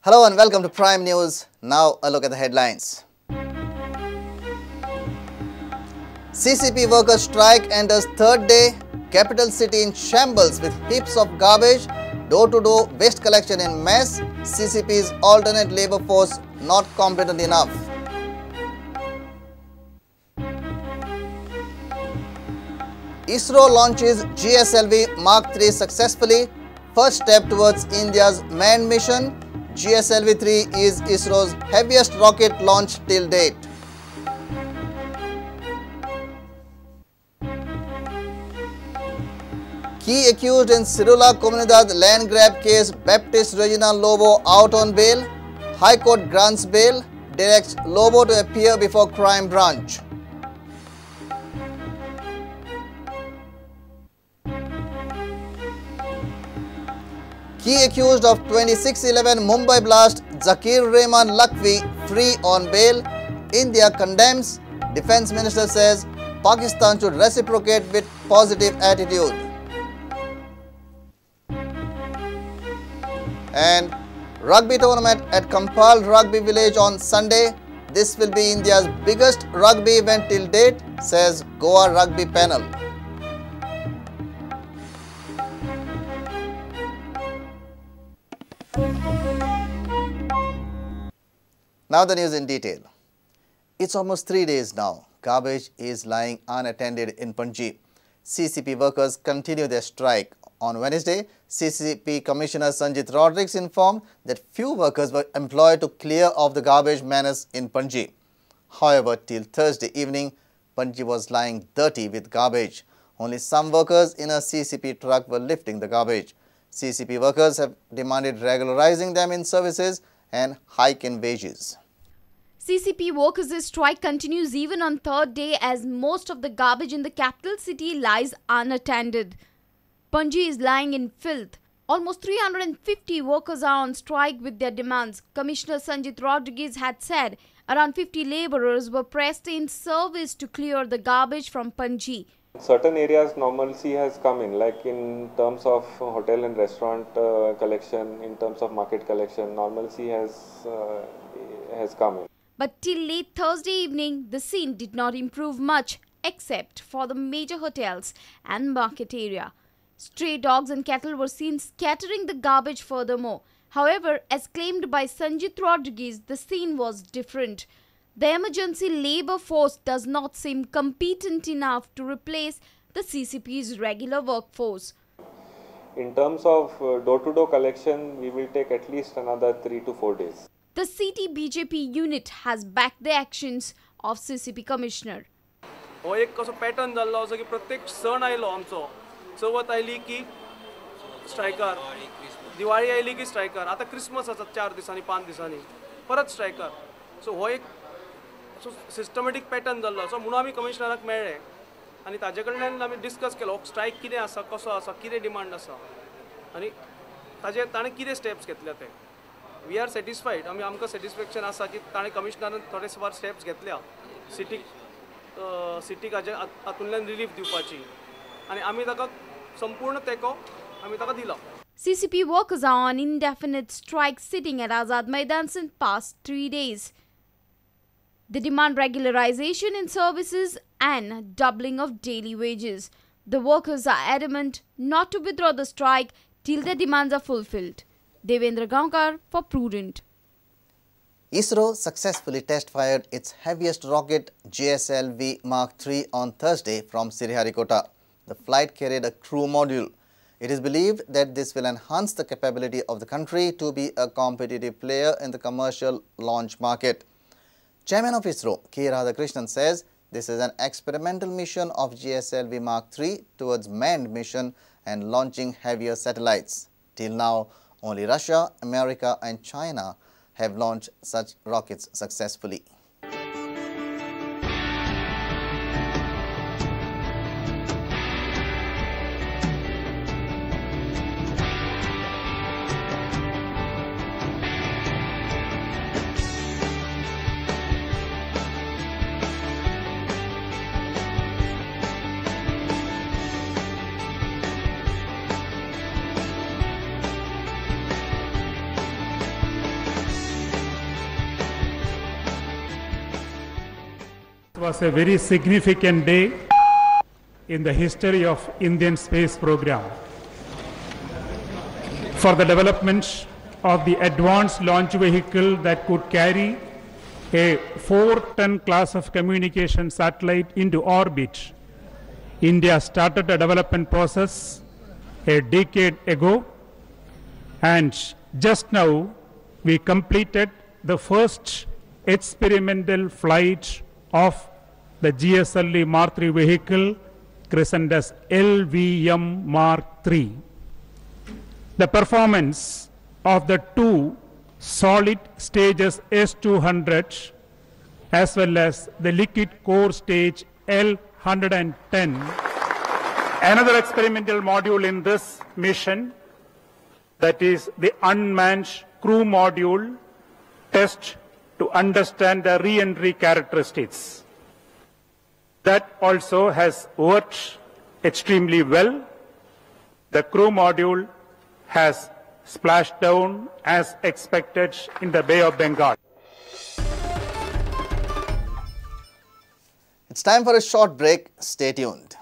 Hello and welcome to Prime News. Now a look at the headlines. CCP workers strike enters third day. Capital city in shambles with heaps of garbage. Door-to-door waste collection in mess. CCP's alternate labour force not competent enough. ISRO launches GSLV Mark III successfully. First step towards India's manned mission. GSLV-3 is ISRO's heaviest rocket launch till date. Key accused in Sirula Comunidad land grab case Baptist Regina Lobo out on bail. High Court grants bail, directs Lobo to appear before crime branch. Key accused of 26/11 Mumbai blast Zakir Rehman Lakhvi free on bail. India condemns. Defence Minister says Pakistan should reciprocate with positive attitude. And rugby tournament at Kampal Rugby Village on Sunday. This will be India's biggest rugby event till date, says Goa Rugby Panel. Now the news in detail. It's almost 3 days now. Garbage is lying unattended in Panji. CCP workers continue their strike. On Wednesday, CCP Commissioner Sanjit Rodrigues informed that few workers were employed to clear off the garbage menace in Panji. However, till Thursday evening, Panji was lying dirty with garbage. Only some workers in a CCP truck were lifting the garbage. CCP workers have demanded regularizing them in services and hike in wages. CCP workers' strike continues even on third day as most of the garbage in the capital city lies unattended. Panji is lying in filth. Almost 350 workers are on strike with their demands. Commissioner Sanjit Rodrigues had said around 50 labourers were pressed in service to clear the garbage from Panji. Certain areas normalcy has come in, like in terms of hotel and restaurant collection, in terms of market collection, normalcy has come in. But till late Thursday evening, the scene did not improve much except for the major hotels and market area. Stray dogs and cattle were seen scattering the garbage furthermore. However, as claimed by Sanjit Rodrigues, the scene was different. The emergency labour force does not seem competent enough to replace the CCP's regular workforce. In terms of door-to-door collection, we will take at least another 3 to 4 days. The city BJP unit has backed the actions of CCP Commissioner. हो एक कसो pattern जाल्लो असो की प्रत्येक सण आयलो आमचो चवथ आयली की स्ट्रायकर दिवाळी आयली की स्ट्रायकर आता क्रिसमस आसा 4 दिसांनी 5 दिसांनी परत स्ट्रायकर सो हो एक सिस्टमॅटीक पॅटर्न जाल्लो सो म्हणून आमी कमिशनराक मेळ्ळे आनी ताजे कडल्यान आमी डिस्कस केलो स्ट्रायक कितें आसा कसो आसा कितें डिमांड आसा आनी ताजे ताणें कितें स्टेप्स घेतल्या ते वी आर सॅटिस्फायड आमकां सॅटिस्फॅक्शन आसा की ताणें कमिशनरान थोडे फार स्टेप्स घेतल्या सिटीक हाजे हातूंतल्यान रिलीफ दिवपाची आनी आमी ताका संपूर्ण तेंको आमी ताका दिलो. CCP workers are on indefinite strike sitting at Azad Maidan since past 3 days. They demand regularization in services and doubling of daily wages. The workers are adamant not to withdraw the strike till their demands are fulfilled. Devendra Gaonkar for Prudent. ISRO successfully test-fired its heaviest rocket GSLV Mark III on Thursday from Sriharikota. The flight carried a crew module. It is believed that this will enhance the capability of the country to be a competitive player in the commercial launch market. Chairman of ISRO, K. Radhakrishnan, says this is an experimental mission of GSLV Mark III towards manned mission and launching heavier satellites. Till now, only Russia, America and China have launched such rockets successfully. was a very significant day in the history of Indian space program. For the development of the advanced launch vehicle that could carry a 4-ton class of communication satellite into orbit, India started the development process a decade ago, and just now we completed the first experimental flight of the GSLV Mark III vehicle, christened as LVM Mark III. The performance of the two solid stages S200 as well as the liquid core stage L110. Another experimental module in this mission, that is the unmanned crew module test to understand the re-entry characteristics. That also has worked extremely well. The crew module has splashed down as expected in the Bay of Bengal. It's time for a short break. Stay tuned.